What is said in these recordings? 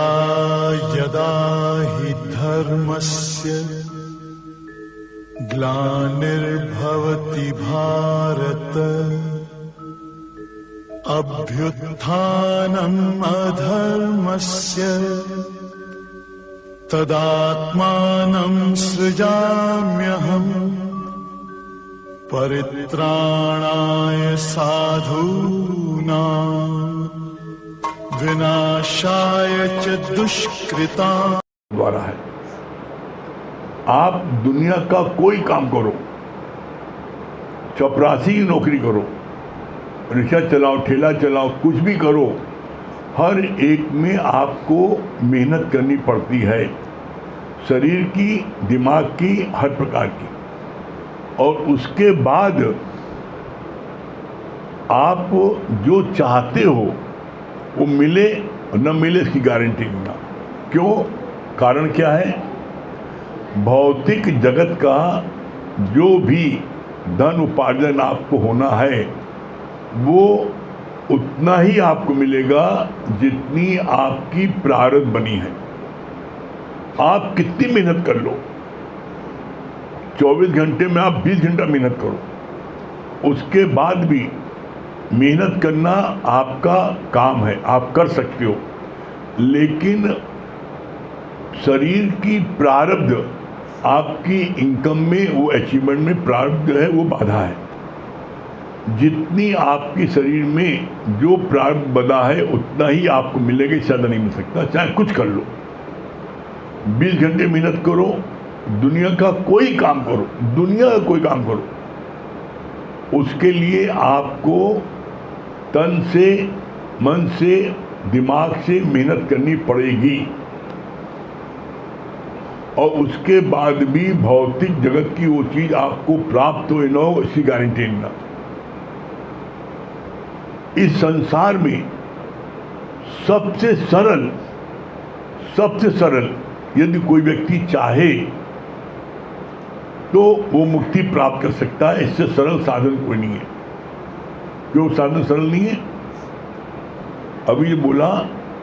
यदा यदा हि धर्मस्य ग्लानिर्भवति भारत अभ्युत्थानम् अधर्मस्य तदात्मानं सृजाम्यहम् परित्राणाय साधूनां विनाशाय च दुष्कृताम्। द्वारा है, आप दुनिया का कोई काम करो, चपरासी की नौकरी करो, रिक्शा चलाओ, ठेला चलाओ, कुछ भी करो, हर एक में आपको मेहनत करनी पड़ती है, शरीर की, दिमाग की, हर प्रकार की। और उसके बाद आप जो चाहते हो वो मिले न मिले इसकी गारंटी नहीं। क्यों? कारण क्या है? भौतिक जगत का जो भी धन उपार्जन आपको होना है वो उतना ही आपको मिलेगा जितनी आपकी प्रारब्ध बनी है। आप कितनी मेहनत कर लो, 24 घंटे में आप 20 घंटा मेहनत करो, उसके बाद भी मेहनत करना आपका काम है, आप कर सकते हो, लेकिन शरीर की प्रारब्ध आपकी इनकम में, वो अचीवमेंट में प्रारब्ध है, वो बाधा है। जितनी आपकी शरीर में जो प्रारब्ध बधा है उतना ही आपको मिलेगा, ज़्यादा नहीं मिल सकता। चाहे कुछ कर लो, 20 घंटे मेहनत करो, दुनिया का कोई काम करो, दुनिया का कोई काम करो, उसके लिए आपको तन से, मन से, दिमाग से मेहनत करनी पड़ेगी। और उसके बाद भी भौतिक जगत की वो चीज़ आपको प्राप्त हो न हो इसकी गारंटी नहीं। इस संसार में सबसे सरल यदि कोई व्यक्ति चाहे तो वो मुक्ति प्राप्त कर सकता है। इससे सरल साधन कोई नहीं है। क्यों साधन सरल नहीं है? अभी बोला,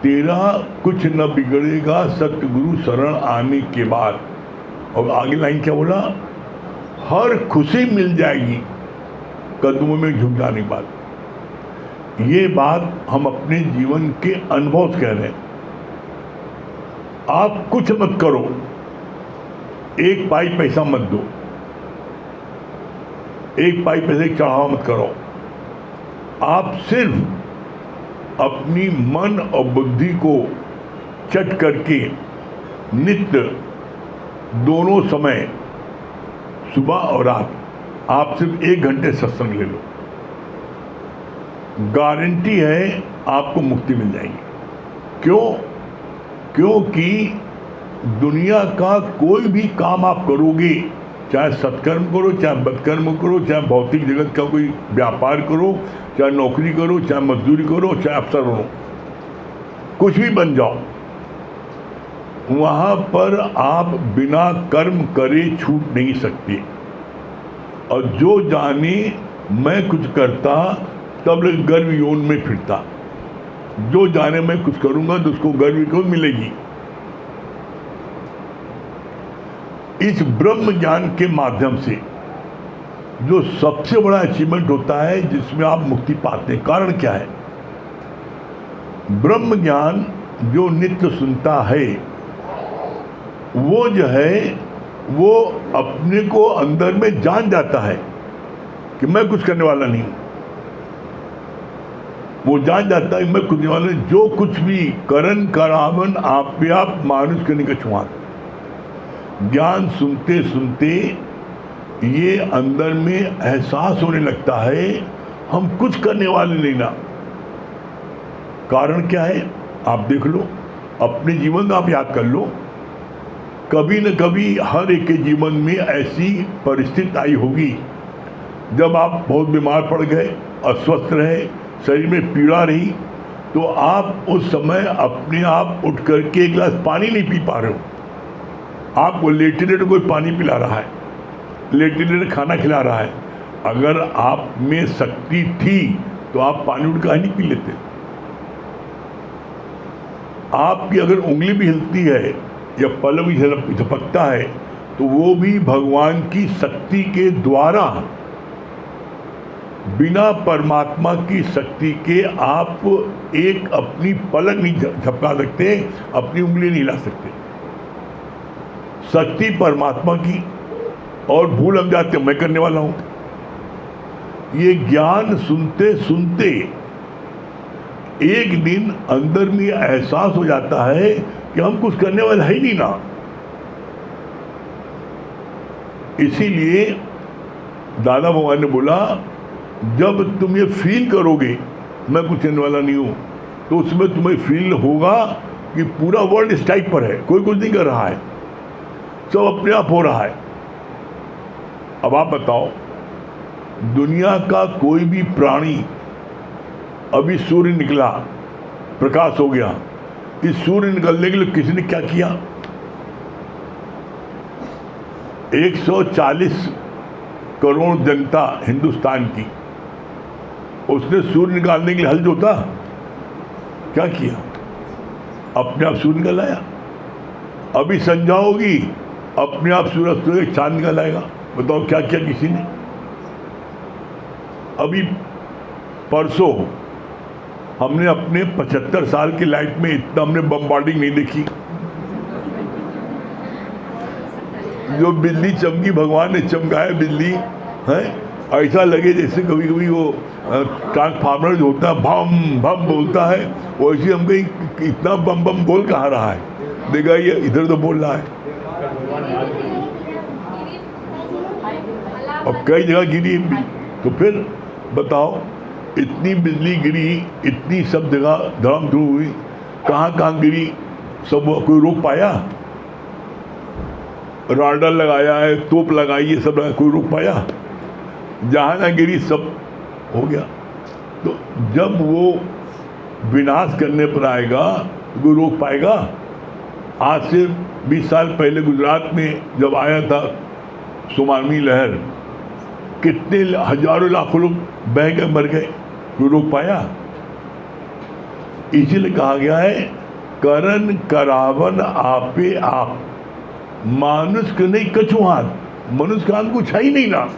तेरा कुछ न बिगड़ेगा सतगुरु शरण आने के बाद। और आगे लाइन क्या बोला? हर खुशी मिल जाएगी कदमों में झुक जाने के बाद। ये बात हम अपने जीवन के अनुभव से कह रहे हैं। आप कुछ मत करो, एक पाई पैसा मत दो, एक पाई पैसे चढ़ावा मत करो, आप सिर्फ अपनी मन और बुद्धि को चट करके नित्य दोनों समय, सुबह और रात, आप सिर्फ 1 घंटे सत्संग ले लो, गारंटी है आपको मुक्ति मिल जाएगी। क्यों? क्योंकि दुनिया का कोई भी काम आप करोगे, चाहे सत्कर्म करो, चाहे बदकर्म करो, चाहे भौतिक जगत का कोई व्यापार करो, चाहे नौकरी करो, चाहे मजदूरी करो, चाहे अफसर बनो, कुछ भी बन जाओ, वहाँ पर आप बिना कर्म करे छूट नहीं सकते। और जो जाने मैं कुछ करता तब गर्व यौन में फिरता, जो जाने मैं कुछ करूँगा तो उसको गर्व को मिलेगी। इस ब्रह्म ज्ञान के माध्यम से जो सबसे बड़ा अचीवमेंट होता है, जिसमें आप मुक्ति पाते हैं, कारण क्या है? ब्रह्म ज्ञान जो नित्य सुनता है वो जो है वो अपने को अंदर में जान जाता है कि मैं कुछ करने वाला नहीं। वो जान जाता है मैं कुछ करने वाला नहीं। जो कुछ भी करन करावन आप पे आप मानुष करने का छुआ। ज्ञान सुनते सुनते ये अंदर में एहसास होने लगता है हम कुछ करने वाले नहीं ना। कारण क्या है? आप देख लो, अपने जीवन में आप याद कर लो, कभी न कभी हर एक के जीवन में ऐसी परिस्थिति आई होगी जब आप बहुत बीमार पड़ गए, अस्वस्थ रहे, शरीर में पीड़ा रही, तो आप उस समय अपने आप उठ करके 1 गिलास पानी नहीं पी पा रहे हो। आपको लेटे लेटे कोई पानी पिला रहा है, लेटे लेटे खाना खिला रहा है। अगर आप में शक्ति थी तो आप पानी उठ कर नहीं पी लेते। आपकी अगर उंगली भी हिलती है या पल्लव भी झपकता है तो वो भी भगवान की शक्ति के द्वारा, बिना परमात्मा की शक्ति के आप एक अपनी पलक नहीं झपका सकते, अपनी उंगली नहीं हिला सकते। शक्ति परमात्मा की, और भूल हम जाते मैं करने वाला हूं। ये ज्ञान सुनते सुनते एक दिन अंदर में एहसास हो जाता है कि हम कुछ करने वाले है ही नहीं ना। इसीलिए दादा भगवान ने बोला, जब तुम ये फील करोगे मैं कुछ करने वाला नहीं हूं, तो उसमें तुम्हें फील होगा कि पूरा वर्ल्ड इस टाइप पर है, कोई कुछ नहीं कर रहा है, सब अपने आप हो रहा है। अब आप बताओ, दुनिया का कोई भी प्राणी, अभी सूर्य निकला, प्रकाश हो गया, इस सूर्य निकलने के लिए किसी ने क्या किया? 140 करोड़ जनता हिंदुस्तान की, उसने सूर्य निकालने के लिए हल जोता, क्या किया? अपने आप सूर्य निकल आया। अभी संध्या होगी, अपने आप सूरज तो एक चांद निकल आएगा। बताओ क्या किया किसी ने? अभी परसों हमने अपने 75 साल की लाइफ में इतना हमने बम्बार्डिंग नहीं देखी। जो बिजली चमकी, भगवान ने चमकाया बिजली है, ऐसा लगे जैसे कभी कभी वो ट्रांसफार्मर जो होता है भम भम बोलता है, वैसे हम कहीं इतना बम बम बोल कहाँ रहा है, देखा ये इधर तो बोल रहा है। अब कई जगह गिरी भी, तो फिर बताओ, इतनी बिजली गिरी, इतनी सब जगह धड़म धूम हुई, कहाँ कहाँ गिरी, सब कोई रोक पाया? राडार लगाया है, तोप लगाई है, सब कोई रोक पाया? जहाँ ना गिरी सब हो गया। तो जब वो विनाश करने पर आएगा तो कोई रोक पाएगा? आज से 20 साल पहले गुजरात में जब आया था सुनामी लहर, कितने हजारों लाखों लोग बह गए, मर गए, कोई रोक पाया? इसीलिए कहा गया है, करन करावन आपे आप, मानुष के नहीं कछुहान। मनुष्य का कुछ है ही नहीं ना,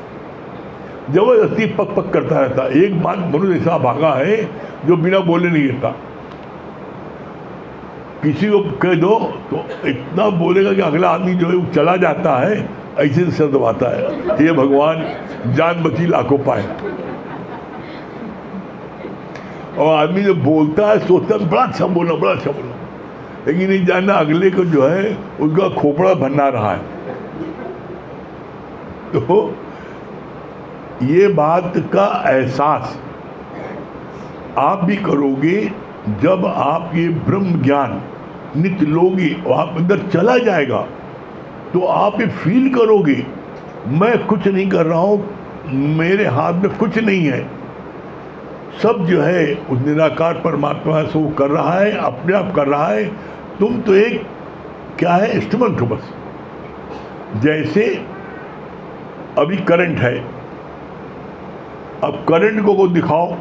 जबरदस्ती पक पक करता रहता। एक बात मनुष्य ऐसा भागा है जो बिना बोले नहीं रहता। किसी को कह दो तो इतना बोलेगा कि अगला आदमी जो है वो चला जाता है, ऐसे से सर दबाता है, ये भगवान जान बची लाखों पाए। और आदमी जो बोलता है सोचता है बड़ा अच्छा बोला, बड़ा अच्छा बोला, लेकिन नहीं जानना अगले को जो है उसका खोपड़ा भरना रहा है। तो ये बात का एहसास आप भी करोगे जब आप ये ब्रह्म ज्ञान नित्य लोगे और आप अंदर चला जाएगा, तो आप ये फील करोगे मैं कुछ नहीं कर रहा हूँ, मेरे हाथ में कुछ नहीं है, सब जो है उस निराकार परमात्मा से वो कर रहा है, अपने आप कर रहा है। तुम तो एक क्या है, इंस्ट्रूमेंट हो बस। जैसे अभी करंट है, अब करंट को दिखाओ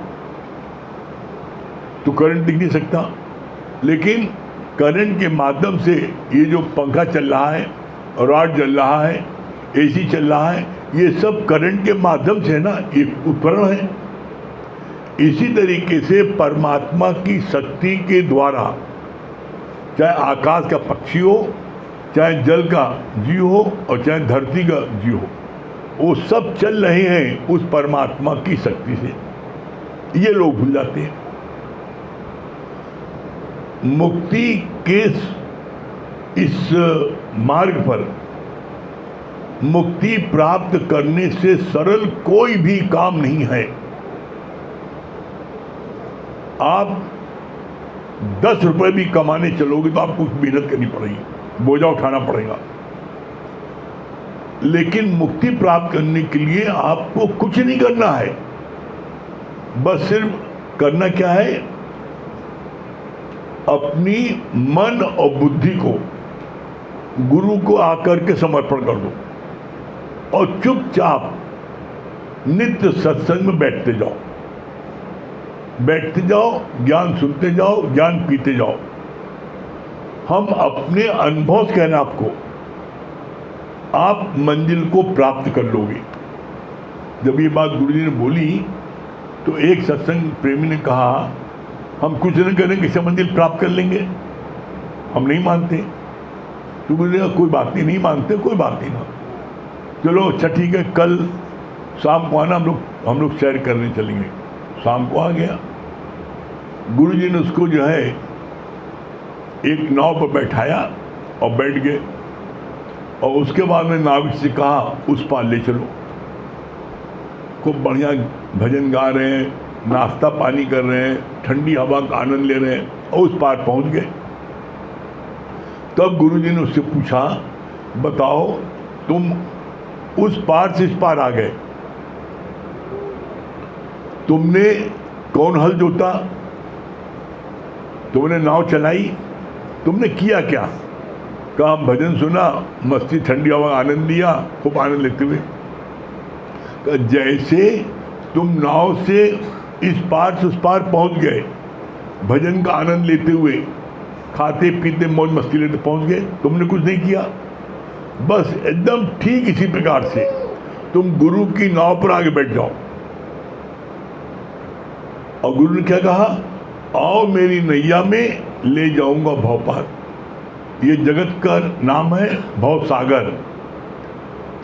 तो करंट दिख नहीं सकता, लेकिन करंट के माध्यम से ये जो पंखा चल रहा है, रॉड चल रहा है, एसी चल रहा है, ये सब करंट के माध्यम से है ना, एक उपकरण है। इसी तरीके से परमात्मा की शक्ति के द्वारा, चाहे आकाश का पक्षी हो, चाहे जल का जीव हो और चाहे धरती का जीव हो, वो सब चल रहे हैं उस परमात्मा की शक्ति से। ये लोग भूल जाते हैं। मुक्ति के इस मार्ग पर मुक्ति प्राप्त करने से सरल कोई भी काम नहीं है। आप 10 रुपए भी कमाने चलोगे तो आपको मेहनत करनी पड़ेगी, बोझा उठाना पड़ेगा, लेकिन मुक्ति प्राप्त करने के लिए आपको कुछ नहीं करना है। बस सिर्फ करना क्या है, अपनी मन और बुद्धि को गुरु को आकर के समर्पण कर दो और चुपचाप नित्य सत्संग में बैठते जाओ, ज्ञान सुनते जाओ, ज्ञान पीते जाओ। हम अपने अनुभव से कह रहे हैं आपको, आप मंजिल को प्राप्त कर लोगे। जब ये बात गुरुजी ने बोली तो एक सत्संग प्रेमी ने कहा, हम कुछ नहीं करेंगे कैसे मंजिल प्राप्त कर लेंगे, हम नहीं मानते। तो गुरुजी ने कोई बात नहीं मानते, कोई बात नहीं ना, चलो अच्छा ठीक है, कल शाम को आना, हम लोग सैर करने चलेंगे। शाम को आ गया, गुरुजी ने उसको जो है एक नाव पर बैठाया और बैठ गए, और उसके बाद में नाविक से कहा उस पार ले चलो। खूब बढ़िया भजन गा रहे हैं, नाश्ता पानी कर रहे हैं, ठंडी हवा का आनंद ले रहे हैं, और उस पार पहुंच गए। तब गुरुजी ने उससे पूछा, बताओ तुम उस पार से इस पार आ गए, तुमने कौन हल जोता, तुमने नाव चलाई, तुमने किया क्या? कहा हम भजन सुना, मस्ती ठंडी हवा आनंद लिया, खूब आनंद लेते हुए। कहा जैसे तुम नाव से इस पार से उस पार पहुंच गए, भजन का आनंद लेते हुए, खाते पीते मौज मस्ती लेते पहुंच गए, तुमने कुछ नहीं किया। बस एकदम ठीक इसी प्रकार से तुम गुरु की नाव पर आगे बैठ जाओ। और गुरु ने क्या कहा, आओ मेरी नैया में ले जाऊंगा भव पार। ये जगत का नाम है भव सागर,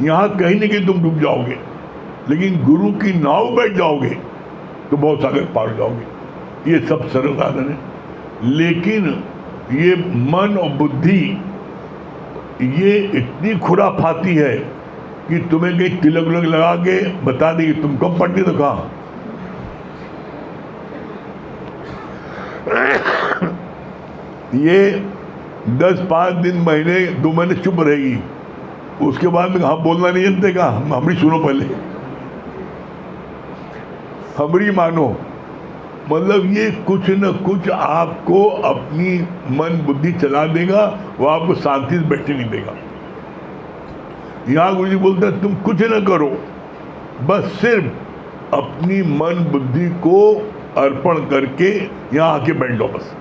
यहाँ कहीं न कहीं तुम डूब जाओगे, लेकिन गुरु की नाव बैठ जाओगे तो भव सागर पार जाओगे। ये सब सरल साधन है, लेकिन ये मन और बुद्धि ये इतनी खुराफाती है कि तुम्हें कहीं तिलक उलक लगा के बता देगी तुम कब पढ़ते, तो कहा ये 10-5 दिन महीने 2 महीने चुप रहेगी, उसके बाद में हम बोलना नहीं जानते, का हमारी सुनो पहले, हमारी मानो। मतलब ये कुछ न कुछ आपको अपनी मन बुद्धि चला देगा, वो आपको शांति से बैठने नहीं देगा। यहाँ गुरु जी बोलते हैं तुम कुछ न करो, बस सिर्फ अपनी मन बुद्धि को अर्पण करके यहाँ आके बैठ जाओ बस।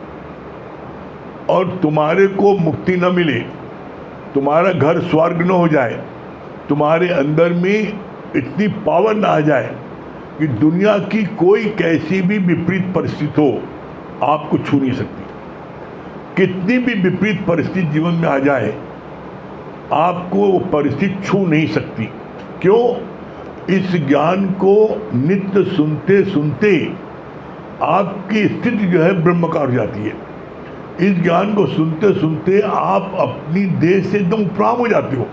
और तुम्हारे को मुक्ति न मिले, तुम्हारा घर स्वर्ग न हो जाए, तुम्हारे अंदर में इतनी पावर ना आ जाए कि दुनिया की कोई कैसी भी विपरीत परिस्थिति हो आपको छू नहीं सकती। कितनी भी विपरीत परिस्थिति जीवन में आ जाए आपको वो परिस्थिति छू नहीं सकती। क्यों? इस ज्ञान को नित्य सुनते सुनते आपकी स्थिति जो है ब्रह्माकार हो जाती है। इस ज्ञान को सुनते सुनते आप अपनी देह से एकदम उपराम हो जाते हो,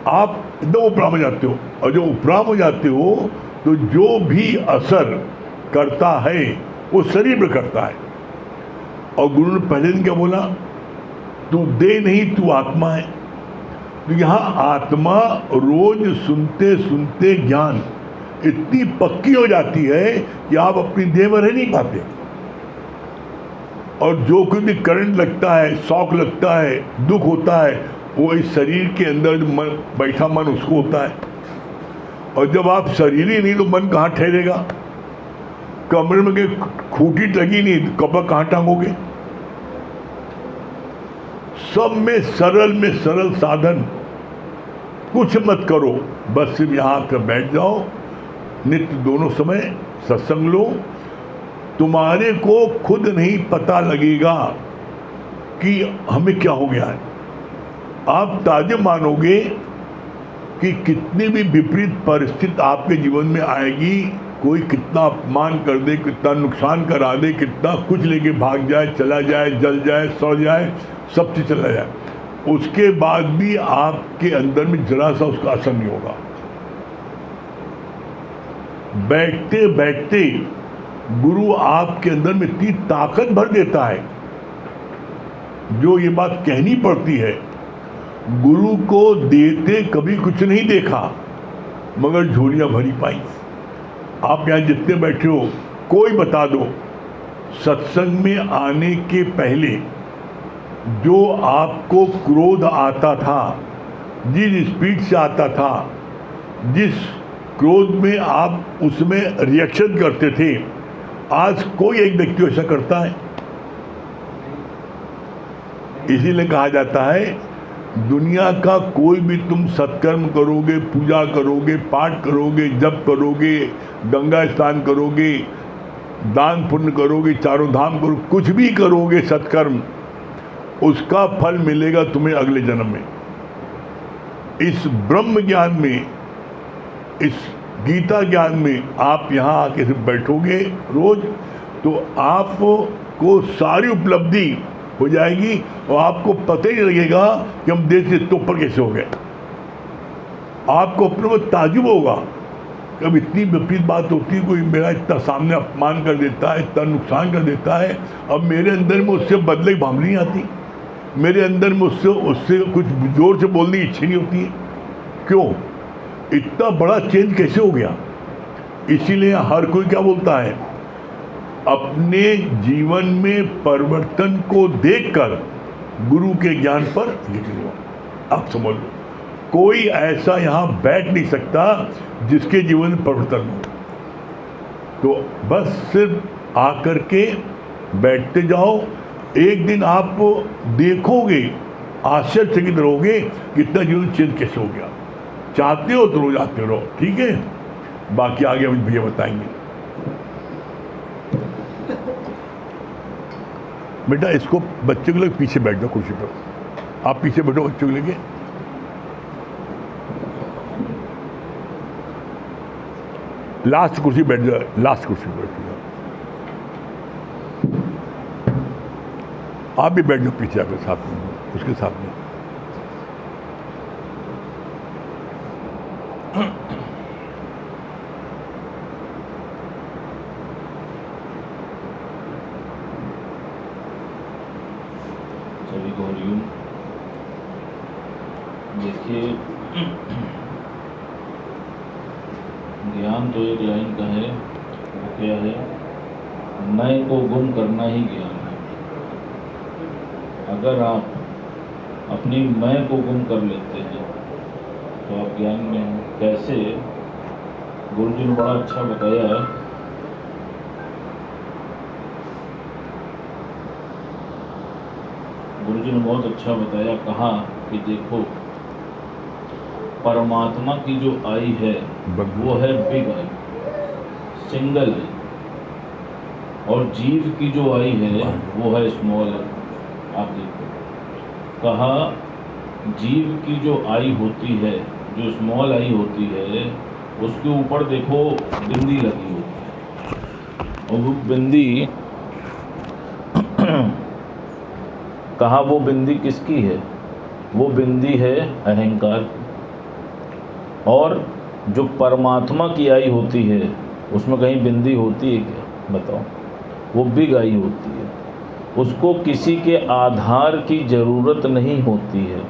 आप एकदम उपराम हो जाते हो। और जब उपराम हो जाते हो तो जो भी असर करता है वो शरीर पर करता है। और गुरु ने पहले दिन क्या बोला, तू देह नहीं तू आत्मा है। तो यहाँ आत्मा रोज सुनते सुनते ज्ञान इतनी पक्की हो जाती है कि आप अपनी देह में रह नहीं पाते। और जो कुछ भी करंट लगता है, शौक लगता है, दुख होता है, वो इस शरीर के अंदर जो मन बैठा मन उसको होता है। और जब आप शरीर ही नहीं तो मन कहाँ ठहरेगा? कमरे में खूंटी लगी नहीं, कपड़ा कहाँ टांगोगे? सब में सरल साधन, कुछ मत करो, बस सिर्फ यहाँ आकर बैठ जाओ, नित्य दोनों समय सत्संग लो। तुम्हारे को खुद नहीं पता लगेगा कि हमें क्या हो गया है। आप ताज्जुब मानोगे कि कितनी भी विपरीत परिस्थिति आपके जीवन में आएगी, कोई कितना अपमान कर दे, कितना नुकसान करा दे, कितना कुछ लेके भाग जाए, चला जाए, जल जाए, सड़ जाए, सब चीज चला जाए, उसके बाद भी आपके अंदर में जरा सा उसका असर नहीं होगा। बैठते बैठते गुरु आपके अंदर में इतनी ताकत भर देता है, जो ये बात कहनी पड़ती है, गुरु को देते कभी कुछ नहीं देखा मगर झोलियां भरी पाई। आप यहाँ जितने बैठे हो, कोई बता दो सत्संग में आने के पहले जो आपको क्रोध आता था, जिस स्पीड से आता था, जिस क्रोध में आप उसमें रिएक्शन करते थे, आज कोई एक व्यक्ति ऐसा करता है? इसीलिए कहा जाता है दुनिया का कोई भी तुम सत्कर्म करोगे, पूजा करोगे, पाठ करोगे, जप करोगे, गंगा स्नान करोगे, दान पुण्य करोगे, चारों धाम करोगे, कुछ भी करोगे सत्कर्म, उसका फल मिलेगा तुम्हें अगले जन्म में। इस ब्रह्म ज्ञान में, इस गीता ज्ञान में आप यहाँ आके सिर्फ बैठोगे रोज, तो आपको सारी उपलब्धि हो जाएगी और आपको पता ही नहीं लगेगा कि हम देश से इतने ऊपर कैसे हो गए। आपको अपने को ताजुब होगा कि अब इतनी विपरीत बात होती है, कोई मेरा इतना सामने अपमान कर देता है, इतना नुकसान कर देता है, अब मेरे अंदर में उससे बदले की भावना नहीं आती, मेरे अंदर में उससे कुछ जोर से बोलने की इच्छा नहीं होती है। क्यों? इतना बड़ा चेंज कैसे हो गया? इसीलिए हर कोई क्या बोलता है, अपने जीवन में परिवर्तन को देखकर गुरु के ज्ञान पर यकीन हो। आप समझ लो, कोई ऐसा यहाँ बैठ नहीं सकता जिसके जीवन में परिवर्तन हो। तो बस सिर्फ आकर के बैठते जाओ, एक दिन आप देखोगे, आश्चर्यचकित रहोगे कितना जीवन चेंज कैसे हो गया। चाहते हो तो रोज आते रहो, ठीक है? बाकी आगे हम भैया बताएंगे। बेटा इसको बच्चे को लेकर पीछे बैठ जाओ कुर्सी पर, आप पीछे बैठो बच्चों को लेके। लास्ट कुर्सी बैठ जाओ, लास्ट कुर्सी पर बैठ जाओ। आप भी बैठ जाओ पीछे आकर साथ में, उसके साथ में। देखिए, ज्ञान तो एक लाइन का है, वो क्या है, मैं को गुम करना ही ज्ञान है। अगर आप अपनी मैं को गुम कर लेते हैं तो आप ज्ञान में हैं। कैसे? गुरु जी ने बड़ा अच्छा बताया, गुरु जी ने बहुत अच्छा बताया, कहा कि देखो परमात्मा की जो आई है वो है बिग आई, सिंगल आई, और जीव की जो आई है वो है स्मॉल आई। आप देखो, कहा जीव की जो आई होती है, जो स्मॉल आई होती है, उसके ऊपर देखो बिंदी लगी होती है, और वो बिंदी कहा वो बिंदी किसकी है? वो बिंदी है अहंकार की। और जो परमात्मा की आई होती है उसमें कहीं बिंदी होती है क्या? बताओ। वो बिग आई होती है, उसको किसी के आधार की ज़रूरत नहीं होती है।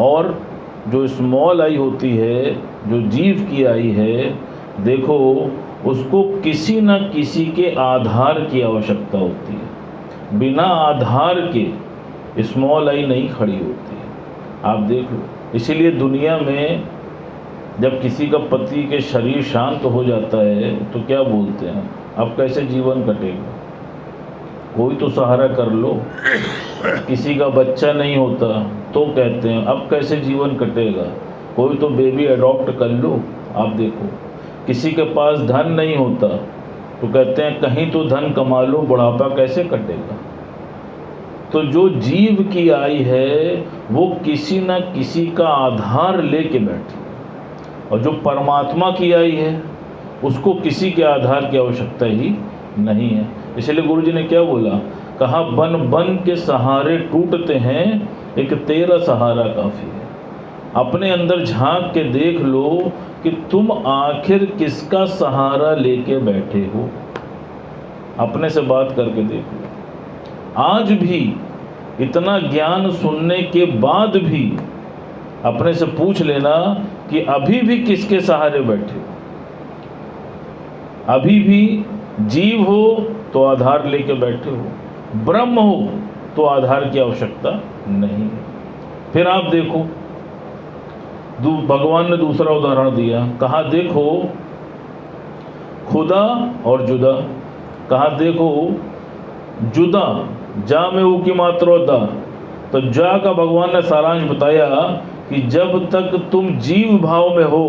और जो स्मॉल आई होती है, जो जीव की आई है, देखो उसको किसी न किसी के आधार की आवश्यकता होती है। बिना आधार के स्मॉल आई नहीं खड़ी होती है। आप देख लो, इसीलिए दुनिया में जब किसी का पति के शरीर शांत हो जाता है तो क्या बोलते हैं, अब कैसे जीवन कटेगा? कोई तो सहारा कर लो। किसी का बच्चा नहीं होता तो कहते हैं अब कैसे जीवन कटेगा? कोई तो बेबी अडॉप्ट कर लो। आप देखो, किसी के पास धन नहीं होता तो कहते हैं कहीं तो धन कमा लो, बुढ़ापा कैसे कटेगा? तो जो जीव की आई है वो किसी न किसी का आधार लेके बैठी, और जो परमात्मा की आई है उसको किसी के आधार की आवश्यकता ही नहीं है। इसलिए गुरु जी ने क्या बोला, कहा बन बन के सहारे टूटते हैं, एक तेरा सहारा काफ़ी है। अपने अंदर झांक के देख लो कि तुम आखिर किसका सहारा लेके बैठे हो। अपने से बात करके देख लो। आज भी इतना ज्ञान सुनने के बाद भी अपने से पूछ लेना कि अभी भी किसके सहारे बैठे हो। अभी भी जीव हो तो आधार लेके बैठे हो, ब्रह्म हो तो आधार की आवश्यकता नहीं है। फिर आप देखो, भगवान ने दूसरा उदाहरण दिया, कहा देखो खुदा और जुदा। कहा देखो जुदा, जा में ऊ की मात्रा दा, तो जा का भगवान ने सारांश बताया कि जब तक तुम जीव भाव में हो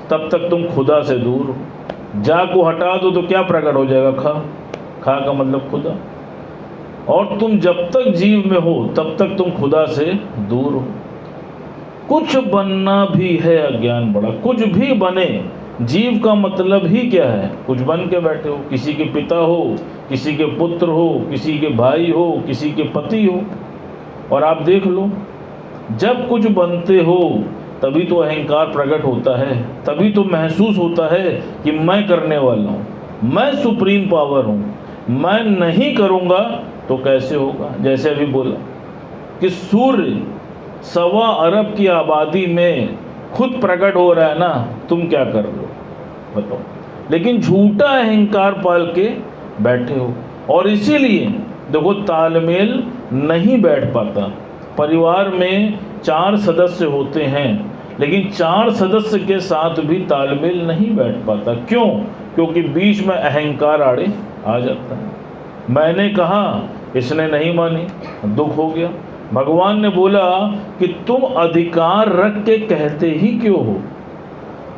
तब तक तुम खुदा से दूर हो। जा को हटा दो तो क्या प्रकट हो जाएगा? खा। खा का मतलब खुदा। और तुम जब तक जीव में हो तब तक तुम खुदा से दूर हो। कुछ बनना भी है अज्ञान बड़ा, कुछ भी बने। जीव का मतलब ही क्या है? कुछ बन के बैठे हो। किसी के पिता हो, किसी के पुत्र हो, किसी के भाई हो, किसी के पति हो। और आप देख लो, जब कुछ बनते हो तभी तो अहंकार प्रकट होता है, तभी तो महसूस होता है कि मैं करने वाला हूँ, मैं सुप्रीम पावर हूँ, मैं नहीं करूँगा तो कैसे होगा। जैसे अभी बोला कि सूर्य 1.25 अरब की आबादी में खुद प्रकट हो रहा है ना, तुम क्या कर लो बताओ। लेकिन झूठा अहंकार पाल के बैठे हो। और इसीलिए देखो तालमेल नहीं बैठ पाता। परिवार में 4 सदस्य होते हैं, लेकिन 4 सदस्य के साथ भी तालमेल नहीं बैठ पाता। क्यों? क्योंकि बीच में अहंकार आड़े आ जाता है। मैंने कहा, इसने नहीं मानी, दुख हो गया। भगवान ने बोला कि तुम अधिकार रख के कहते ही क्यों हो?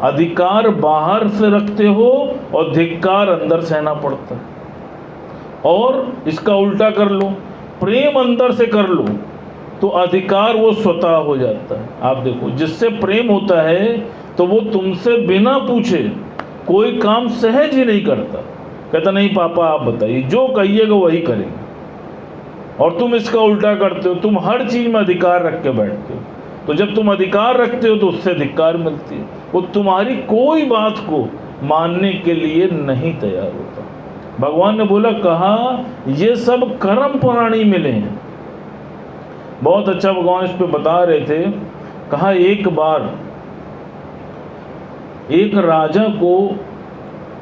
अधिकार बाहर से रखते हो और धिक्कार अंदर सहना पड़ता है। और इसका उल्टा कर लो, प्रेम अंदर से कर लो तो अधिकार वो स्वतः हो जाता है। आप देखो, जिससे प्रेम होता है तो वो तुमसे बिना पूछे कोई काम सहज ही नहीं करता। कहता नहीं पापा आप बताइए, जो कहिएगा वही करेंगे। और तुम इसका उल्टा करते हो, तुम हर चीज़ में अधिकार रख के बैठते हो। तो जब तुम अधिकार रखते हो तो उससे धिक्कार मिलती है। वो तुम्हारी कोई बात को मानने के लिए नहीं तैयार होता। भगवान ने बोला, कहा ये सब कर्म पुराणी मिले हैं। बहुत अच्छा भगवान इस पे बता रहे थे। कहा एक बार एक राजा को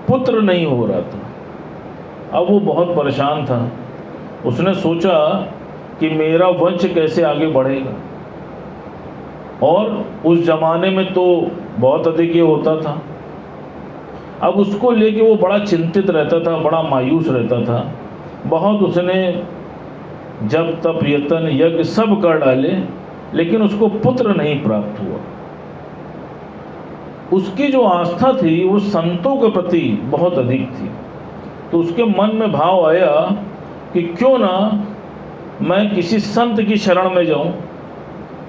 पुत्र नहीं हो रहा था। अब वो बहुत परेशान था। उसने सोचा कि मेरा वंश कैसे आगे बढ़ेगा। और उस जमाने में तो बहुत अधिक ये होता था। अब उसको लेके वो बड़ा चिंतित रहता था, बड़ा मायूस रहता था। बहुत उसने जब तप यतन यज्ञ सब कर डाले, लेकिन उसको पुत्र नहीं प्राप्त हुआ। उसकी जो आस्था थी वो संतों के प्रति बहुत अधिक थी। तो उसके मन में भाव आया कि क्यों ना मैं किसी संत की शरण में जाऊं,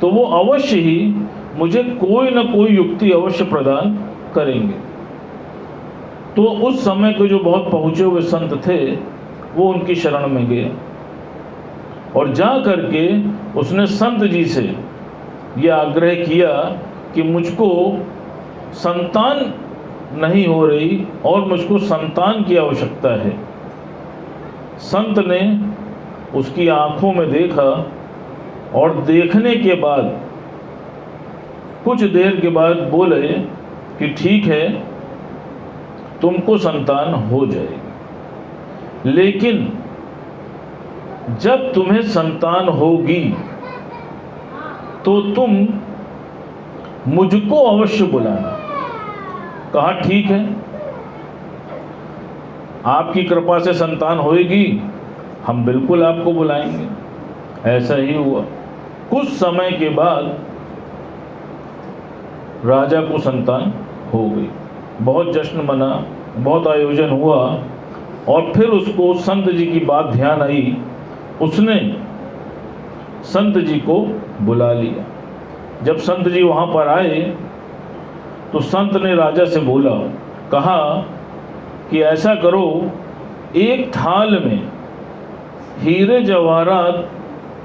तो वो अवश्य ही मुझे कोई ना कोई युक्ति अवश्य प्रदान करेंगे। तो उस समय के जो बहुत पहुँचे हुए संत थे वो उनकी शरण में गए और जा करके उसने संत जी से यह आग्रह किया कि मुझको संतान नहीं हो रही और मुझको संतान की आवश्यकता है। संत ने उसकी आंखों में देखा और देखने के बाद कुछ देर के बाद बोले कि ठीक है, तुमको संतान हो जाएगी, लेकिन जब तुम्हें संतान होगी तो तुम मुझको अवश्य बुलाना। कहा ठीक है, आपकी कृपा से संतान होएगी, हम बिल्कुल आपको बुलाएंगे। ऐसा ही हुआ। कुछ समय के बाद राजा को संतान हो गई। बहुत जश्न मना, बहुत आयोजन हुआ और फिर उसको संत जी की बात ध्यान आई। उसने संत जी को बुला लिया। जब संत जी वहाँ पर आए तो संत ने राजा से बोला, कहा कि ऐसा करो, एक थाल में हीरे जवाहरात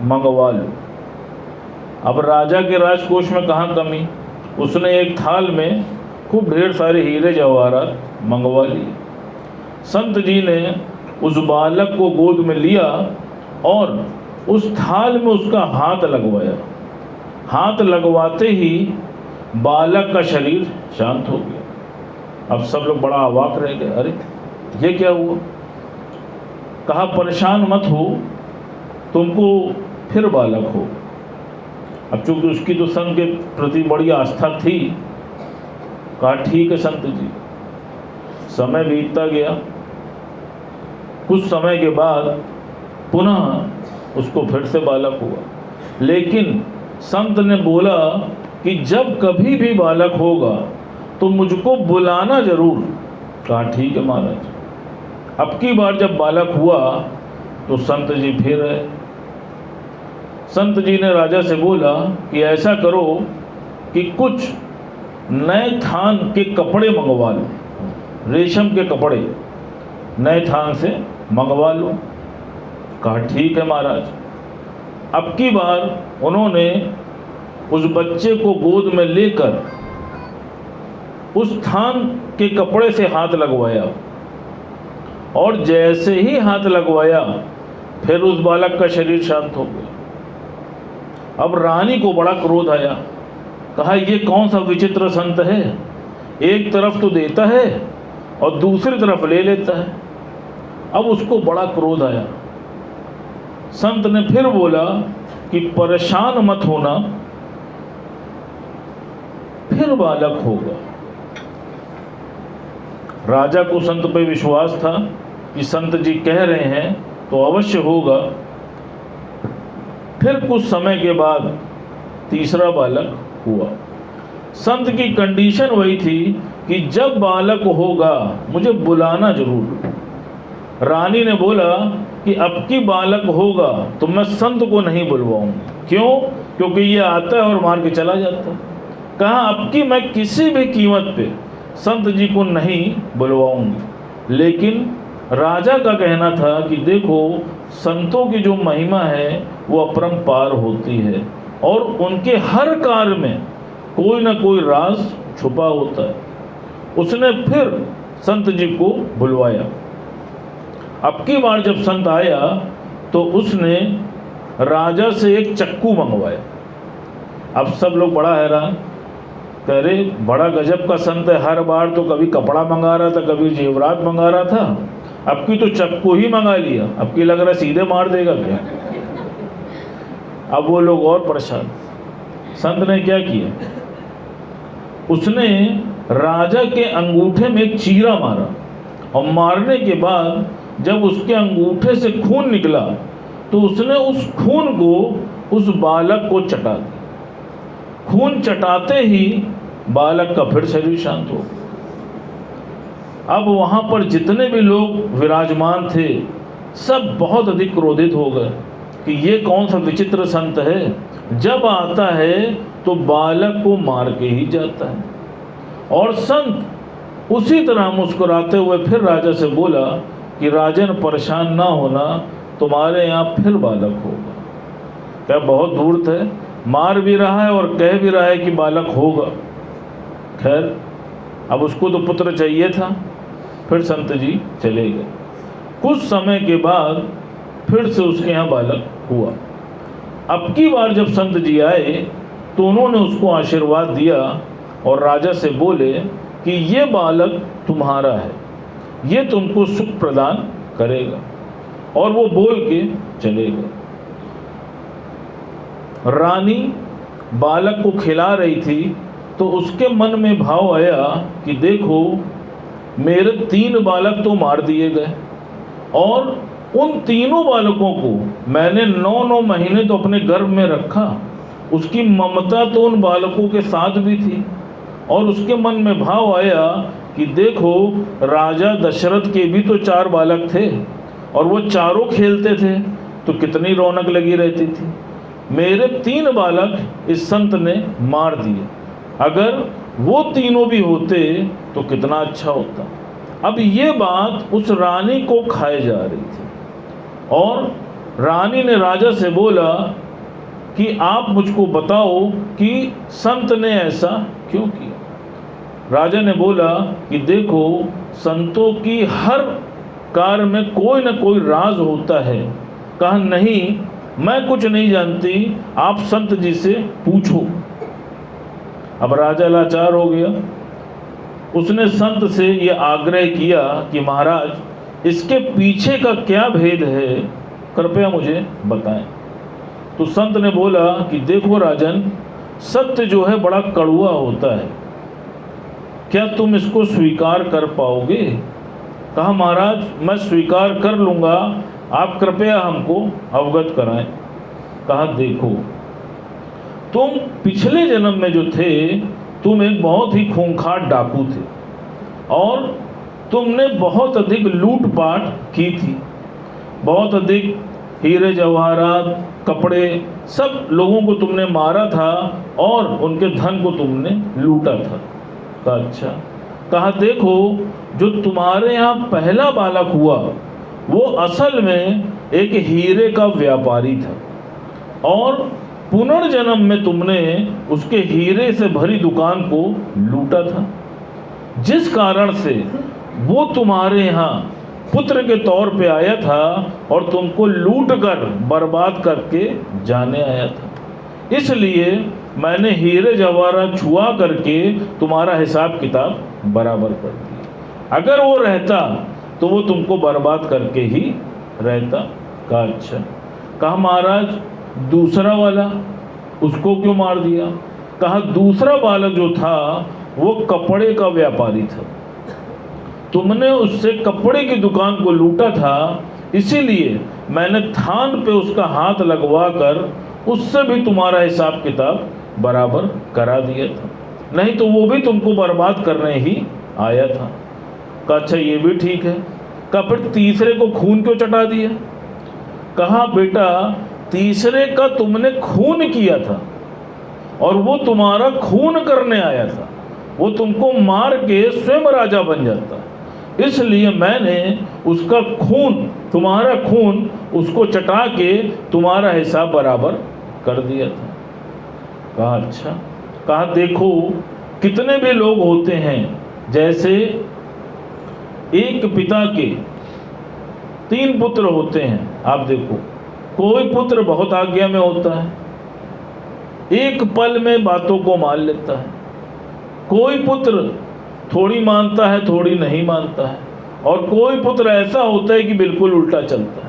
मंगवा लो। अब राजा के राजकोष में कहाँ कमी, उसने एक थाल में खूब ढेर सारे हीरे जवाहरात मंगवा लिए। संत जी ने उस बालक को गोद में लिया और उस थाल में उसका हाथ लगवाया। हाथ लगवाते ही बालक का शरीर शांत हो गया। अब सब लोग बड़ा अवाक रह गए, अरे ये क्या हुआ। कहा परेशान मत हो, तुमको फिर बालक हो। अब चूंकि उसकी तो संत के प्रति बड़ी आस्था थी, कहा ठीक है संत जी। समय बीतता गया। कुछ समय के बाद पुनः उसको फिर से बालक हुआ। लेकिन संत ने बोला कि जब कभी भी बालक होगा तो मुझको बुलाना जरूर। कहा ठीक है महाराज। अब की बार जब बालक हुआ तो संत जी फिर आए। संत जी ने राजा से बोला कि ऐसा करो कि कुछ नए थान के कपड़े मंगवा लो, रेशम के कपड़े नए थान से मंगवा लो। कहा ठीक है महाराज। अब की बार उन्होंने उस बच्चे को गोद में लेकर उस थान के कपड़े से हाथ लगवाया, और जैसे ही हाथ लगवाया फिर उस बालक का शरीर शांत हो गया। अब रानी को बड़ा क्रोध आया। कहा ये कौन सा विचित्र संत है, एक तरफ तो देता है और दूसरी तरफ ले लेता है। अब उसको बड़ा क्रोध आया। संत ने फिर बोला कि परेशान मत होना, फिर बालक होगा। राजा को संत पे विश्वास था कि संत जी कह रहे हैं तो अवश्य होगा। फिर कुछ समय के बाद तीसरा बालक हुआ। संत की कंडीशन वही थी कि जब बालक होगा मुझे बुलाना जरूर। रानी ने बोला कि अब की बालक होगा तो मैं संत को नहीं बुलवाऊंगी। क्यों? क्योंकि ये आता है और मार के चला जाता है। कहा अब की मैं किसी भी कीमत पे संत जी को नहीं बुलवाऊंगी। लेकिन राजा का कहना था कि देखो संतों की जो महिमा है वो अपरंपार होती है और उनके हर कार्य में कोई ना कोई राज छुपा होता है। उसने फिर संत जी को बुलवाया। अब की बार जब संत आया तो उसने राजा से एक चक्कू मंगवाया। अब सब लोग बड़ा हैरान, कह रहे बड़ा गजब का संत है, हर बार तो कभी कपड़ा मंगा रहा था, कभी जेवरात मंगा रहा था, अब की तो चक्कू ही मंगा लिया। अब की लग रहा है सीधे मार देगा क्या। अब वो लोग और परेशान। संत ने क्या किया, उसने राजा के अंगूठे में एक चीरा मारा और मारने के बाद जब उसके अंगूठे से खून निकला तो उसने उस खून को उस बालक को चटा दिया। खून चटाते ही बालक का फिर शरीर शांत हो गया। अब वहाँ पर जितने भी लोग विराजमान थे सब बहुत अधिक क्रोधित हो गए कि ये कौन सा विचित्र संत है, जब आता है तो बालक को मार के ही जाता है। और संत उसी तरह मुस्कुराते हुए फिर राजा से बोला कि राजन परेशान ना होना, तुम्हारे यहाँ फिर बालक होगा। क्या बहुत दूर थे, मार भी रहा है और कह भी रहा है कि बालक होगा। खैर अब उसको तो पुत्र चाहिए था। फिर संत जी चले गए। कुछ समय के बाद फिर से उसके यहाँ बालक हुआ। अब की बार जब संत जी आए तो उन्होंने उसको आशीर्वाद दिया और राजा से बोले कि ये बालक तुम्हारा है, ये तुमको सुख प्रदान करेगा। और वो बोल के चले गए। रानी बालक को खिला रही थी तो उसके मन में भाव आया कि देखो मेरे 3 बालक तो मार दिए गए और उन तीनों बालकों को मैंने 9-9 महीने तो अपने गर्भ में रखा। उसकी ममता तो उन बालकों के साथ भी थी। और उसके मन में भाव आया कि देखो राजा दशरथ के भी तो 4 बालक थे और वो चारों खेलते थे तो कितनी रौनक लगी रहती थी। मेरे 3 बालक इस संत ने मार दिए, अगर वो तीनों भी होते तो कितना अच्छा होता। अब ये बात उस रानी को खाए जा रही थी और रानी ने राजा से बोला कि आप मुझको बताओ कि संत ने ऐसा क्यों किया। राजा ने बोला कि देखो संतों की हर कार्य में कोई ना कोई राज होता है। कहा नहीं, मैं कुछ नहीं जानती, आप संत जी से पूछो। अब राजा लाचार हो गया। उसने संत से ये आग्रह किया कि महाराज इसके पीछे का क्या भेद है, कृपया मुझे बताएं। तो संत ने बोला कि देखो राजन, सत्य जो है बड़ा कड़वा होता है, क्या तुम इसको स्वीकार कर पाओगे। कहा महाराज मैं स्वीकार कर लूँगा, आप कृपया हमको अवगत कराएं। कहा देखो, तुम पिछले जन्म में जो थे, तुम एक बहुत ही खूंखार डाकू थे और तुमने बहुत अधिक लूटपाट की थी, बहुत अधिक हीरे जवाहरात, कपड़े, सब लोगों को तुमने मारा था और उनके धन को तुमने लूटा था। कहा अच्छा। कहा देखो, जो तुम्हारे यहाँ पहला बालक हुआ वो असल में एक हीरे का व्यापारी था और पुनर्जन्म में तुमने उसके हीरे से भरी दुकान को लूटा था, जिस कारण से वो तुम्हारे यहाँ पुत्र के तौर पे आया था और तुमको लूट कर बर्बाद करके जाने आया था। इसलिए मैंने हीरे जवाहरात छुआ करके तुम्हारा हिसाब किताब बराबर कर दिया। अगर वो रहता तो वो तुमको बर्बाद करके ही रहता। कहा अच्छा। कहा महाराज दूसरा वाला, उसको क्यों मार दिया? कहा दूसरा बालक जो था वो कपड़े का व्यापारी था, तुमने उससे कपड़े की दुकान को लूटा था, इसीलिए मैंने थान पे उसका हाथ लगवा कर उससे भी तुम्हारा हिसाब किताब बराबर करा दिया था, नहीं तो वो भी तुमको बर्बाद करने ही आया था। कहा अच्छा ये भी ठीक है। कहा फिर तीसरे को खून क्यों चटा दिया? कहा बेटा तीसरे का तुमने खून किया था और वो तुम्हारा खून करने आया था, वो तुमको मार के स्वयं राजा बन जाता, इसलिए मैंने उसका खून, तुम्हारा खून उसको चटा के तुम्हारा हिसाब बराबर कर दिया था। कहा अच्छा। कहा देखो कितने भी लोग होते हैं, जैसे एक पिता के 3 पुत्र होते हैं, आप देखो कोई पुत्र बहुत आज्ञा में होता है, एक पल में बातों को मान लेता है, कोई पुत्र थोड़ी मानता है थोड़ी नहीं मानता है, और कोई पुत्र ऐसा होता है कि बिल्कुल उल्टा चलता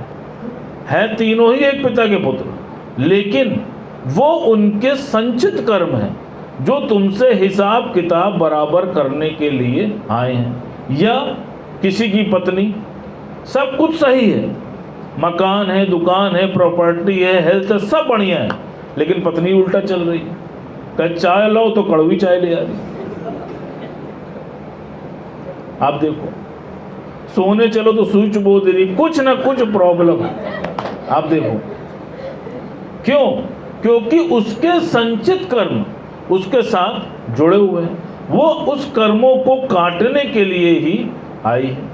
है तीनों ही एक पिता के पुत्र, लेकिन वो उनके संचित कर्म हैं जो तुमसे हिसाब किताब बराबर करने के लिए आए हैं। या किसी की पत्नी, सब कुछ सही है, मकान है, दुकान है, प्रॉपर्टी है, हेल्थ है, सब बढ़िया है, लेकिन पत्नी उल्टा चल रही है। कहे चाय लाओ तो कड़वी चाय ले आ रही। आप देखो सोने चलो तो स्विच बोल दे रही, कुछ ना कुछ प्रॉब्लम है। आप देखो क्यों? क्योंकि उसके संचित कर्म उसके साथ जुड़े हुए हैं, वो उस कर्मों को काटने के लिए ही आई है।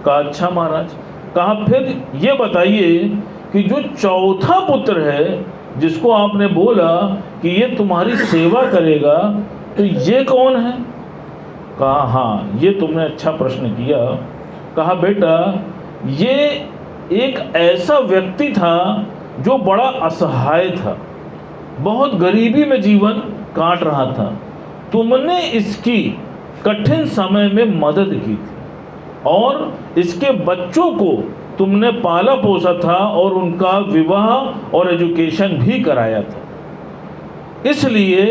कहा अच्छा महाराज। कहा फिर ये बताइए कि जो चौथा पुत्र है जिसको आपने बोला कि ये तुम्हारी सेवा करेगा, तो ये कौन है? कहा हाँ ये तुमने अच्छा प्रश्न किया। कहा बेटा ये एक ऐसा व्यक्ति था जो बड़ा असहाय था, बहुत गरीबी में जीवन काट रहा था, तुमने इसकी कठिन समय में मदद की थी और इसके बच्चों को तुमने पाला पोसा था और उनका विवाह और एजुकेशन भी कराया था, इसलिए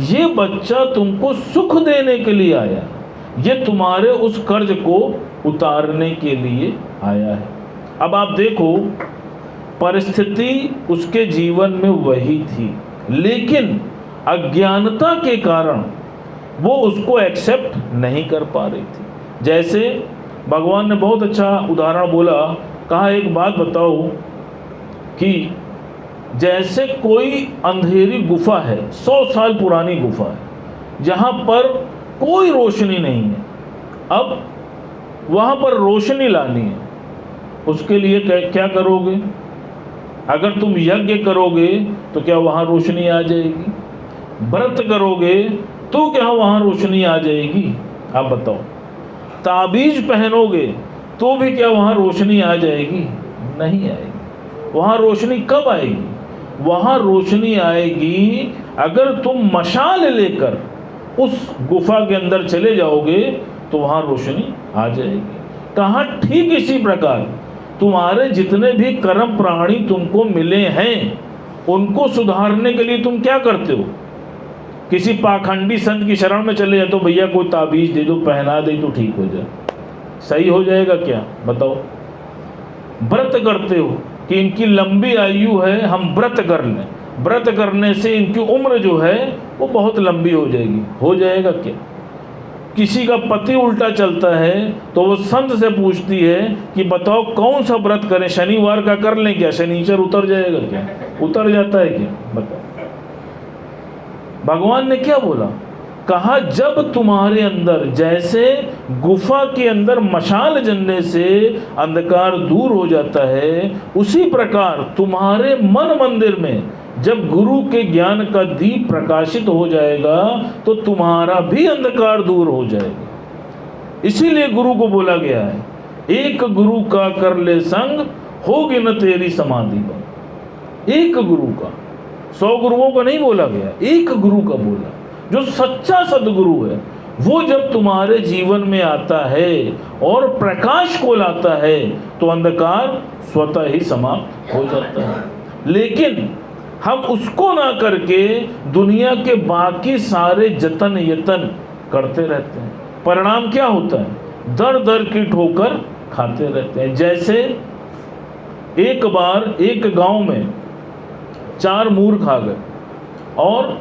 ये बच्चा तुमको सुख देने के लिए आया, ये तुम्हारे उस कर्ज को उतारने के लिए आया है। अब आप देखो परिस्थिति उसके जीवन में वही थी, लेकिन अज्ञानता के कारण वो उसको एक्सेप्ट नहीं कर पा रही थी। जैसे भगवान ने बहुत अच्छा उदाहरण बोला, कहा एक बात बताओ कि जैसे कोई अंधेरी गुफा है, 100 साल पुरानी गुफा है, जहाँ पर कोई रोशनी नहीं है, अब वहाँ पर रोशनी लानी है, उसके लिए क्या करोगे? अगर तुम यज्ञ करोगे तो क्या वहाँ रोशनी आ जाएगी? व्रत करोगे तो क्या वहाँ रोशनी आ जाएगी? आप बताओ। ताबीज पहनोगे तो भी क्या वहाँ रोशनी आ जाएगी? नहीं आएगी। वहाँ रोशनी कब आएगी? वहाँ रोशनी आएगी अगर तुम मशाल लेकर उस गुफा के अंदर चले जाओगे तो वहाँ रोशनी आ जाएगी। कहा ठीक इसी प्रकार तुम्हारे जितने भी कर्म प्राणी तुमको मिले हैं उनको सुधारने के लिए तुम क्या करते हो? किसी पाखंडी संत की शरण में चले जाए तो भैया कोई ताबीज दे दो, पहना दे तो ठीक हो जाए, सही हो जाएगा क्या? बताओ। व्रत करते हो कि इनकी लंबी आयु है, हम व्रत कर लें, व्रत करने से इनकी उम्र जो है वो बहुत लंबी हो जाएगी। हो जाएगा क्या? किसी का पति उल्टा चलता है तो वो संत से पूछती है कि बताओ कौन सा व्रत करें, शनिवार का कर लें क्या? शनिचर उतर जाएगा क्या? उतर जाता है क्या? बताओ। भगवान ने क्या बोला? कहा जब तुम्हारे अंदर जैसे गुफा के अंदर मशाल जलने से अंधकार दूर हो जाता है, उसी प्रकार तुम्हारे मन मंदिर में जब गुरु के ज्ञान का दीप प्रकाशित हो जाएगा तो तुम्हारा भी अंधकार दूर हो जाएगा। इसीलिए गुरु को बोला गया है, एक गुरु का कर ले संग, होगी न तेरी समाधि बन। एक गुरु का, 100 गुरुओं का नहीं बोला गया, एक गुरु का बोला। जो सच्चा सदगुरु है वो जब तुम्हारे जीवन में आता है और प्रकाश को लाता है तो अंधकार स्वतः ही समाप्त हो जाता है। लेकिन हम उसको ना करके दुनिया के बाकी सारे जतन यतन करते रहते हैं। परिणाम क्या होता है? दर दर की ठोकर खाते रहते हैं। जैसे एक बार एक गांव में 4 मूर्ख आ गए और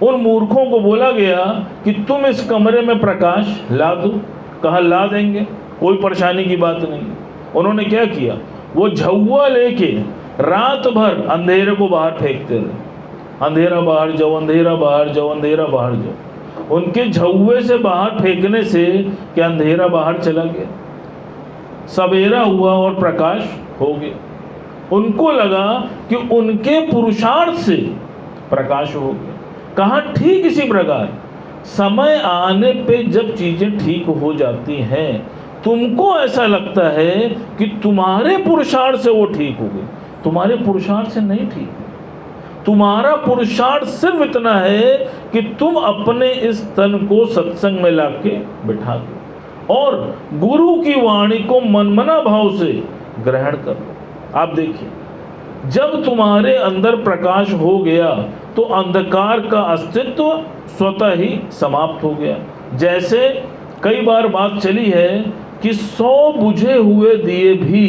उन मूर्खों को बोला गया कि तुम इस कमरे में प्रकाश ला दो। कहा ला देंगे, कोई परेशानी की बात नहीं। उन्होंने क्या किया? वो झौवा लेके रात भर अंधेरे को बाहर फेंकते रहे। अंधेरा बाहर जाओ, अंधेरा बाहर जाओ, अंधेरा बाहर जाओ। उनके झौवे से बाहर फेंकने से क्या अंधेरा बाहर चला गया? सवेरा हुआ और प्रकाश हो गया। उनको लगा कि उनके पुरुषार्थ से प्रकाश हो गया। कहा ठीक इसी प्रकार समय आने पे जब चीजें ठीक हो जाती हैं, तुमको ऐसा लगता है कि तुम्हारे पुरुषार्थ से वो ठीक हो गई। तुम्हारे पुरुषार्थ से नहीं ठीक। तुम्हारा पुरुषार्थ सिर्फ इतना है कि तुम अपने इस तन को सत्संग में लाके बिठा दो और गुरु की वाणी को मनमना भाव से ग्रहण करो। आप देखिए, जब तुम्हारे अंदर प्रकाश हो गया तो अंधकार का अस्तित्व स्वतः ही समाप्त हो गया। जैसे कई बार बात चली है कि 100 बुझे हुए दिए भी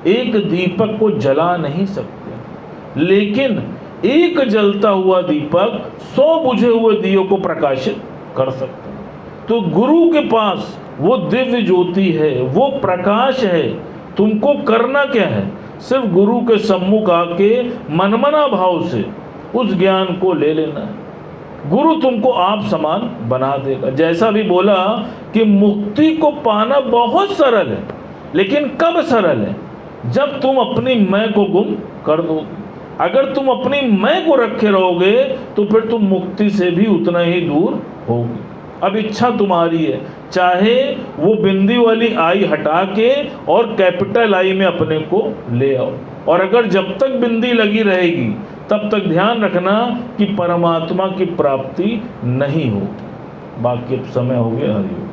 एक दीपक को जला नहीं सकते, लेकिन एक जलता हुआ दीपक 100 बुझे हुए दियों को प्रकाशित कर सकता है। तो गुरु के पास वो दिव्य ज्योति है, वो प्रकाश है। तुमको करना क्या है? सिर्फ गुरु के सम्मुख आके मनमना भाव से उस ज्ञान को ले लेना है। गुरु तुमको आप समान बना देगा। जैसा भी बोला कि मुक्ति को पाना बहुत सरल है, लेकिन कब सरल है? जब तुम अपनी मैं को गुम कर दोगे। अगर तुम अपनी मैं को रखे रहोगे तो फिर तुम मुक्ति से भी उतना ही दूर होगे। अब इच्छा तुम्हारी है, चाहे वो बिंदी वाली आई हटा के और कैपिटल आई में अपने को ले आओ। और अगर जब तक बिंदी लगी रहेगी तब तक ध्यान रखना कि परमात्मा की प्राप्ति नहीं होगी। बाकी अब समय हो गया। हरिओम।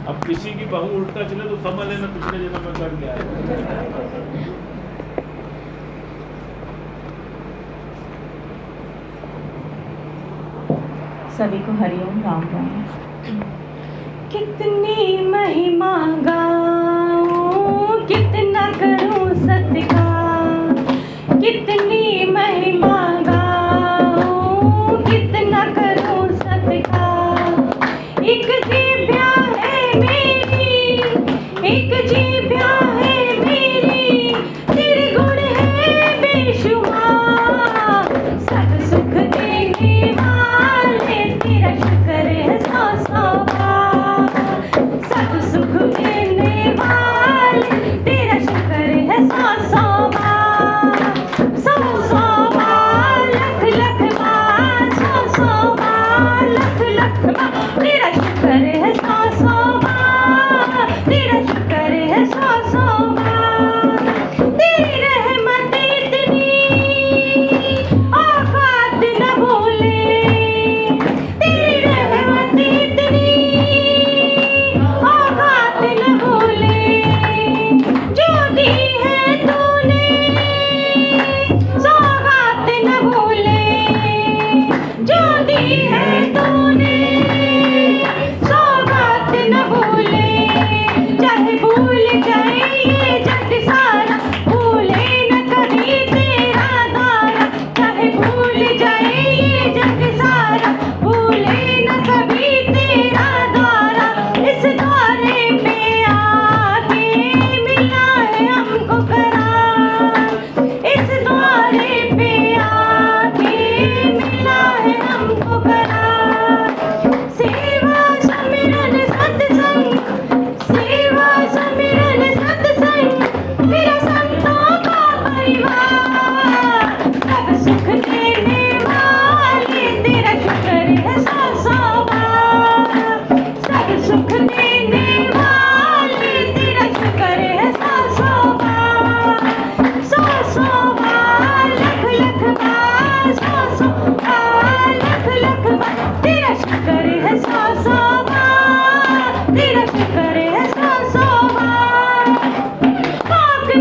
अब किसी की बहू उल्टा चले तो समझ लेना पिछले जन्म में कर गया है। सभी को हरिओम राम राम। कितनी महिमा गाऊं, कितना करूं सत्कार, कितनी महिमा गाऊं, कितना करूं सत्कार। एक जीभ्या है मेरी, एक जीभ्या है मेरी, तेरे गुण है बेशुमार। सब सुख देने वाले तेरा शुक्र है सौ सौ बार। सब सुख देने वाले तेरा शुक्र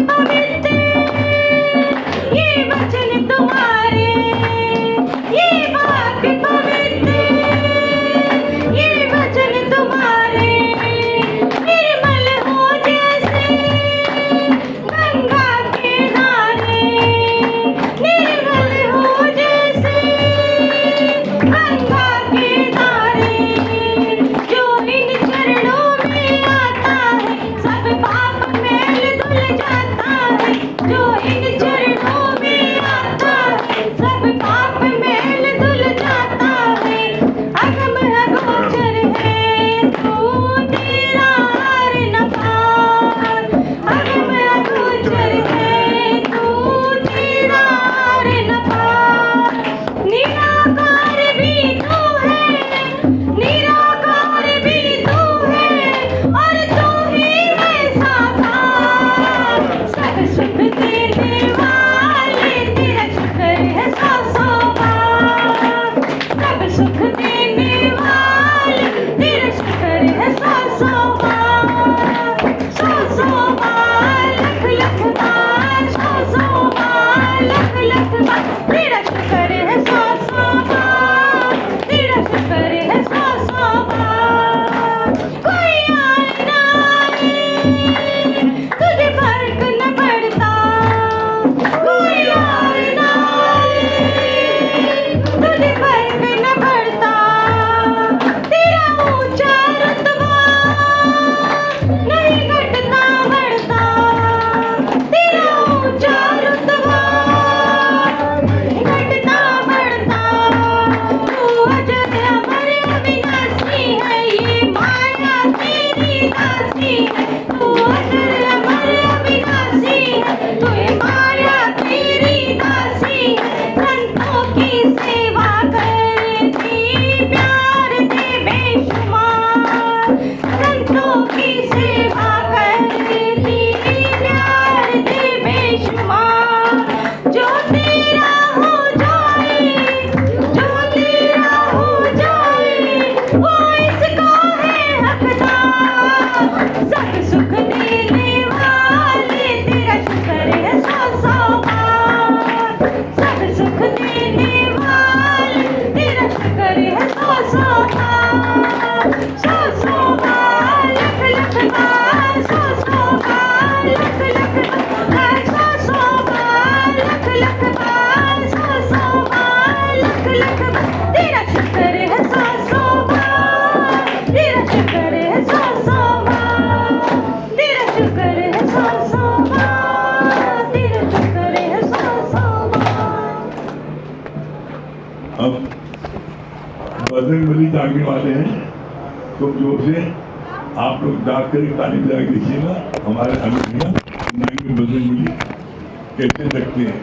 पवित्र ये वचन तुम्हारे, ये वाक्य पवित्र ये वचन तुम्हारे, निर्मल हो जैसे गंगा के धारे, निर्मल हो जैसे गंगा के धारे। जो इन चरणों में आता है सब पाप मैल धुल जाता है, जो इन चरणों में आता है सब पाप मैल धुल जाता है। अगम अगोचर है तू तेरा हार न पार, अगम अगोचर है तू तेरा हार न पार। निराकार भी तू है, निराकार भी तू है और तू ही है साकार। सब सुख देने वाले तेरा शुक्र है सौ सौ बार, सब सुख देने वाले तेरा शुक्र है सौ सौ बार, सौ सौ बार लख लख बार, सौ सौ बार लख लख बार तेरा शुक्र है सौ सौ बार, तेरा शुक्र है सौ सौ बार। कोई आए ना आए तुझे फर्क न पड़ता, कोई आए ना आए तुझे फर्क न पड़ता। तेरा ऊंचा रुतबा नहीं घटता बढ़ता, तेरा ऊंचा रुतबा नहीं घटता बढ़ता। तू अजर अमर अविनाशी है, ये माया तेरी दासी है। तू अजर अमर अविनाशी है, तू ये माया तेरी दासी है। संतों की सेवा करती प्यार दे बेशुमार, संतों की सेवा करती प्यार दे बेशुमार। जो तेरा हो जाए, जो तेरा हो जाए वो इसका है हकदार। सब सुख देने वाले तेरा शुक्र है सौ सौ बार, सब सुख देने वाले तेरा शुक्र है सौ सौ बार, सौ सौ बार लख लख बार, सौ सौ बार लख लख बार, सौ सौ बार लख लख बार, सौ सौ बार लख लख बार तेरा शुक्र है सौ सौ बार, तेरा शुक्र है सौ सौ बार, तेरा शुक्र है सौ सौ बार, तेरा शुक्र है सौ सौ बार। अब बजरंग बली जागने वाले हैं, तो जोर से आप लोग जाकर एक ताली बजा के देखिएगा हमारे अमित भैया नाइट में बजरंग बली कैसे लगते हैं।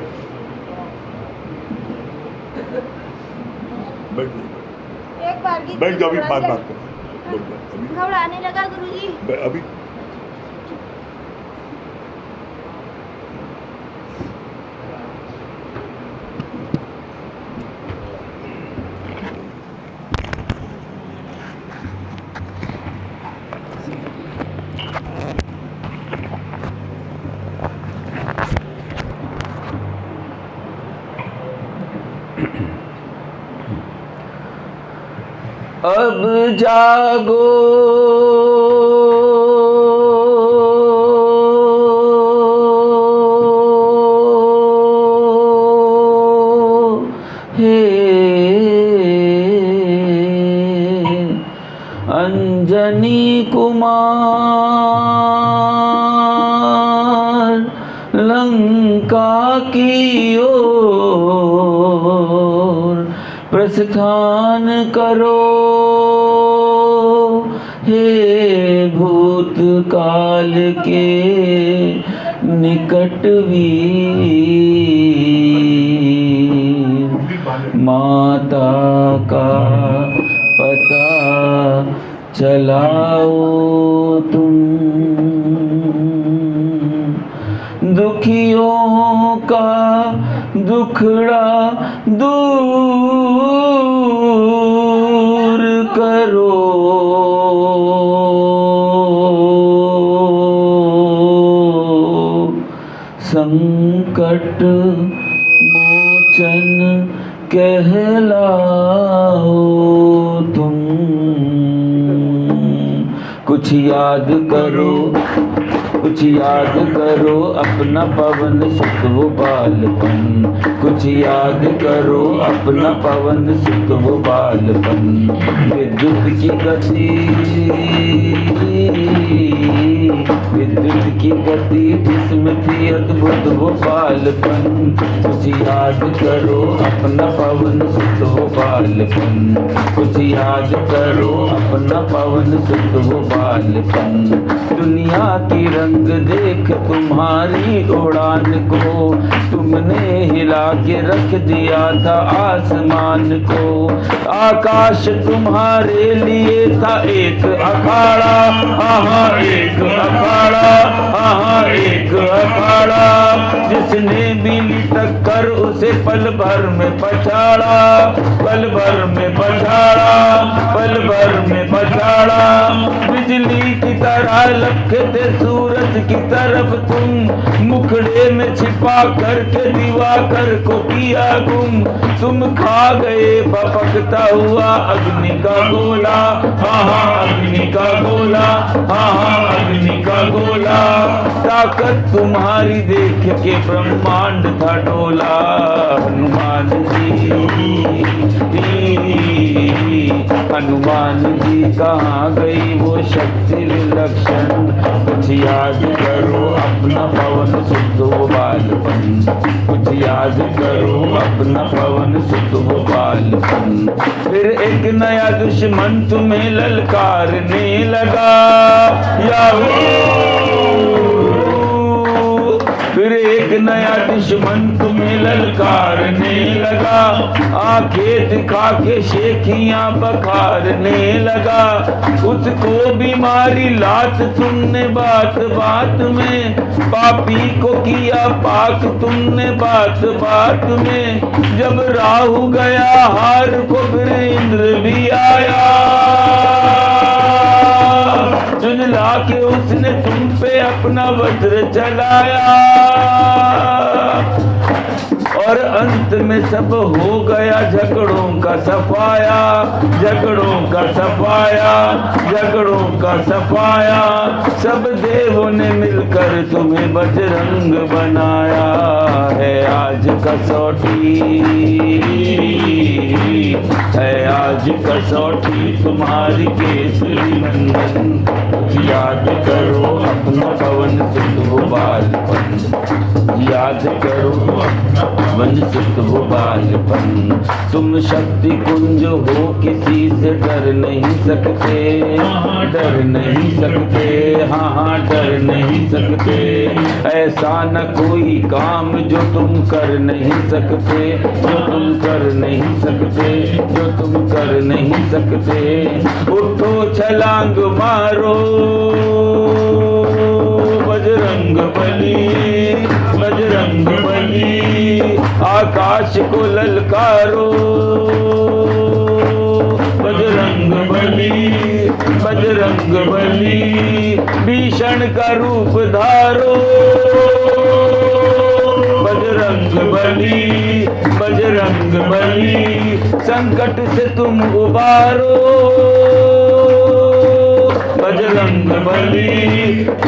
बैठ जाओ, एक बार गीत बैठ जाओ, अभी घबरा बात करो, बैठ जाओ, घबराने लगा गुरुजी। अभी अब जागो हे अंजनी कुमार, लंका की ओर प्रस्थान करो। हे भूतकाल के निकट वीर, माता का पता चलाओ तुम। दुखियों का दुखड़ा दूर करो। संकट मोचन कहलाओ तुम। कुछ याद करो, कुछ याद करो अपना पवन सुत वो बालपन। कुछ याद करो अपना पवन सुत वो बालपन। विद्युत की गति, विद्युत की गति जिसमें थी अद्भुत वो बालपन। कुछ याद करो अपना पवन सुत वो बालपन। कुछ याद करो अपना पवन सुत वो बालपन। दुनिया की रंग देख तुम्हारी उड़ान को, तुमने हिला के रख दिया था आसमान को। आकाश तुम्हारे लिए था एक अखाड़ा, हाँ एक अखाड़ा, हाँ एक अखाड़ा। जिसने भी टक्कर उसे पल भर में पछाड़ा, पल भर में पछाड़ा, पल भर में पछाड़ा। बिजली की तरह लपकते सूरज की तरफ तुम, मुखड़े में छिपा करके दिवाकर को किया गुम। तुम खा गए भपकता हुआ अग्नि का गोला, हाँ अग्नि का गोला, हाँ अग्नि का गोला। ताकत तुम्हारी देख के ब्रह्मांड था डोला। हनुमान जी, हनुमान जी कहाँ गई वो शक्ति विलक्षण। कुछ याद करो अपना पवन सुत वो बालपन। कुछ याद करो अपना पवन सुत वो बालपन। फिर एक नया दुश्मन तुम्हें ललकारने लगा, याहू। फिर एक नया दुश्मन तुम्हें ललकारने लगा। आंखें दिखा के शेखियां बखारने लगा। उसको बीमारी लात तुमने बात बात में, पापी को किया पाक तुमने बात बात में। जब राहु गया हार को फिर इंद्र भी आया, चुनला के उसने तुम पे अपना वज्र चलाया। और अंत में सब हो गया झगड़ों का सफाया, झगड़ों का सफाया, झगड़ों का सफाया। सब देवों ने मिलकर तुम्हें बजरंग बनाया है। आज कसौटी है, आज कसौटी तुम्हारी केसरी नंदन। याद करो अपना पवन सुत वो बालपन। याद करो पवन सुत वो बालपन। तुम शक्ति कुंज हो किसी से डर नहीं सकते, डर नहीं सकते, हाँ हाँ डर नहीं सकते। ऐसा न कोई काम जो तुम कर नहीं सकते, जो तुम कर नहीं सकते, जो तुम कर नहीं सकते। उठो छलांग मारो बजरंग बली, बजरंग बली। आकाश को ललकारो बजरंग बली, बजरंग बली। भीषण का रूप धारो बजरंग बली, बजरंग बली। संकट से तुम उबारो बजरंग बली,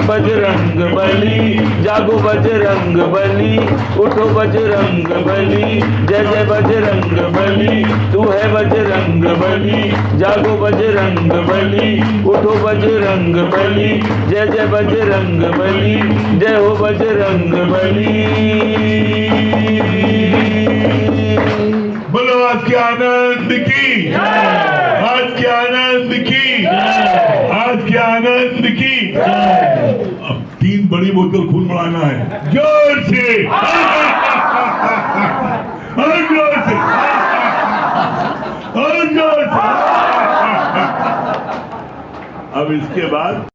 बजरंग बली। जागो बजरंग बली, उठो बजरंग बली। जय जय बजरंग बली, तू है बजरंग बली। जागो बजरंग बली, उठो बजरंग बली। जय जय बजरंग बली, जय हो बजरंग बली। बोलो आज के आनंद की, आज के आनंद की, आज के आनंद की। अब 3 बड़ी बोतल खून बढ़ाना है, जोर से, और जोर से, और जोर से। अब इसके बाद